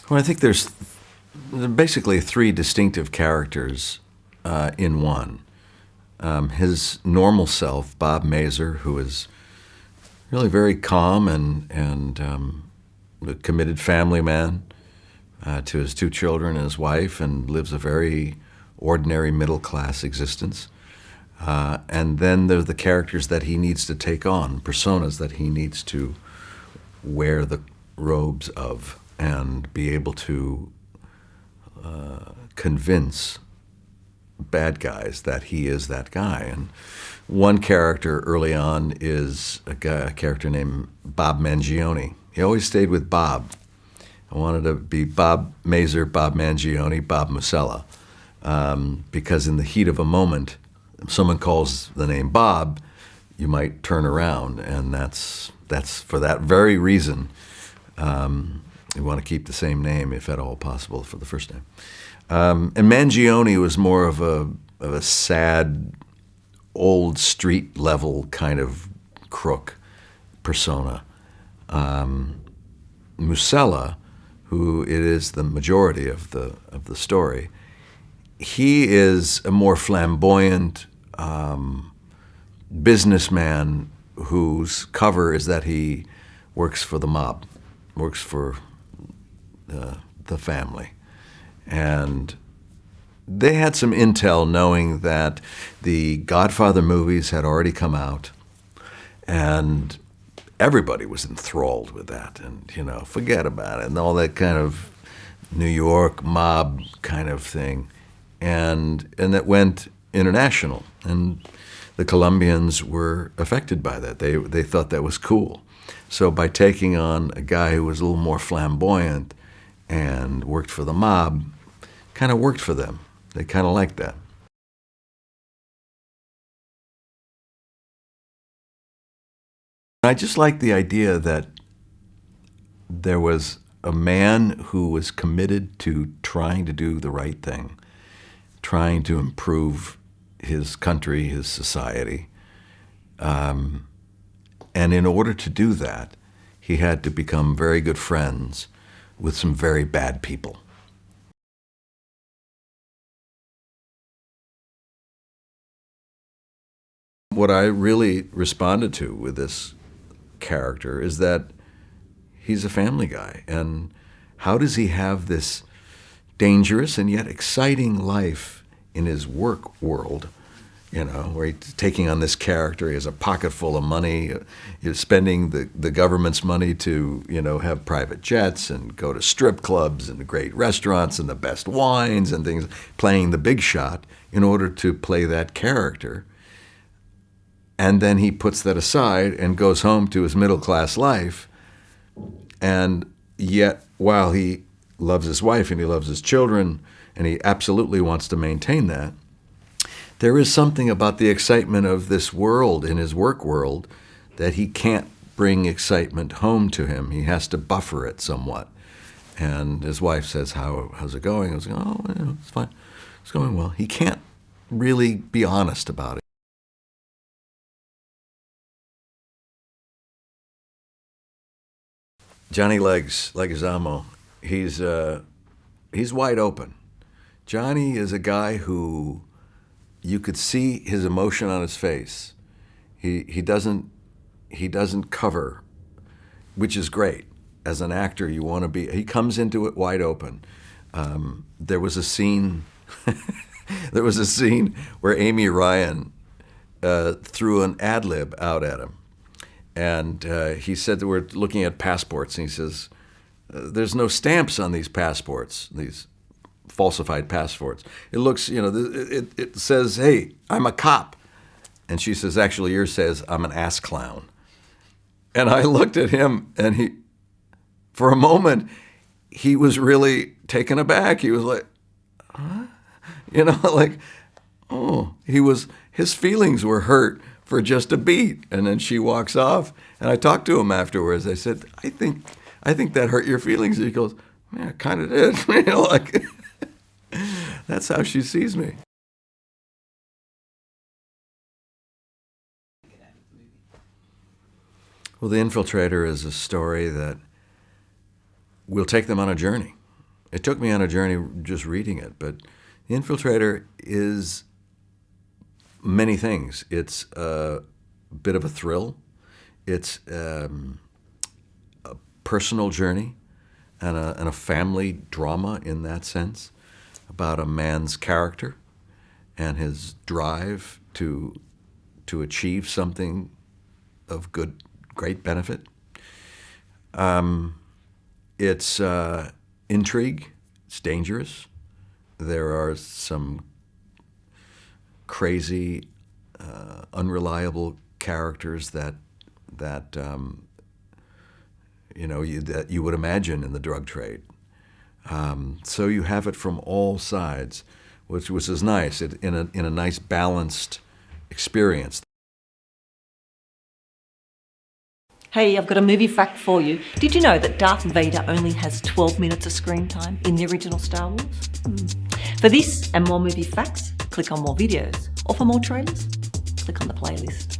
Well, I think there's basically three distinctive characters in one. His normal self, Bob Mazur, who is really very calm and a committed family man to his two children and his wife, and lives a very ordinary middle-class existence. And then there are the characters that he needs to take on, personas that he needs to wear the robes of and be able to convince bad guys that he is that guy. And one character early on is a character named Bob Mangione. He always stayed with Bob. I wanted to be Bob Mazur, Bob Mangione, Bob Musella, because in the heat of a moment, if someone calls the name Bob, you might turn around, and that's for that very reason. You want to keep the same name, if at all possible, for the first name. And Mangione was more of a sad, old street level kind of crook persona. Musella, who it is the majority of the story, he is a more flamboyant businessman whose cover is that he works for the mob, works for the family. And they had some intel knowing that the Godfather movies had already come out, and everybody was enthralled with that, and, forget about it, and all that kind of New York mob kind of thing. And that went international, and the Colombians were affected by that. They thought that was cool. So by taking on a guy who was a little more flamboyant and worked for the mob, kind of worked for them. They kind of liked that. I just liked the idea that there was a man who was committed to trying to do the right thing, trying to improve his country, his society. And in order to do that, he had to become very good friends with some very bad people. What I really responded to with this character is that he's a family guy. And how does he have this dangerous and yet exciting life in his work world, where he's taking on this character? He has a pocket full of money. He's spending the government's money to, have private jets and go to strip clubs and great restaurants and the best wines and things, playing the big shot in order to play that character. And then he puts that aside and goes home to his middle-class life. And yet, while he loves his wife and he loves his children, and he absolutely wants to maintain that, there is something about the excitement of this world, in his work world, that he can't bring excitement home to him. He has to buffer it somewhat. And his wife says, how's it going? I was like, oh, it's fine. It's going well. He can't really be honest about it. Johnny Leguizamo, he's wide open. Johnny is a guy who you could see his emotion on his face. He doesn't cover, which is great. As an actor, you want to be. He comes into it wide open. There was a scene. There was a scene where Amy Ryan threw an ad lib out at him. And he said that we're looking at passports, and he says, there's no stamps on these passports, these falsified passports. It looks, it says, hey, I'm a cop. And she says, actually, yours says, I'm an ass clown. And I looked at him, and for a moment, he was really taken aback. He was like, huh? His feelings were hurt for just a beat. And then she walks off, and I talked to him afterwards. I said, I think that hurt your feelings. He goes, yeah, it kind of did. That's how she sees me. Well, The Infiltrator is a story that will take them on a journey. It took me on a journey just reading it, but The Infiltrator is many things. It's a bit of a thrill. It's a personal journey and a family drama in that sense, about a man's character and his drive to achieve something of great benefit. It's intrigue. It's dangerous. There are some crazy, unreliable characters that you would imagine in the drug trade. So you have it from all sides, which is nice. In a nice balanced experience. Hey, I've got a movie fact for you. Did you know that Darth Vader only has 12 minutes of screen time in the original Star Wars? For this and more movie facts, click on more videos. Or for more trailers, click on the playlist.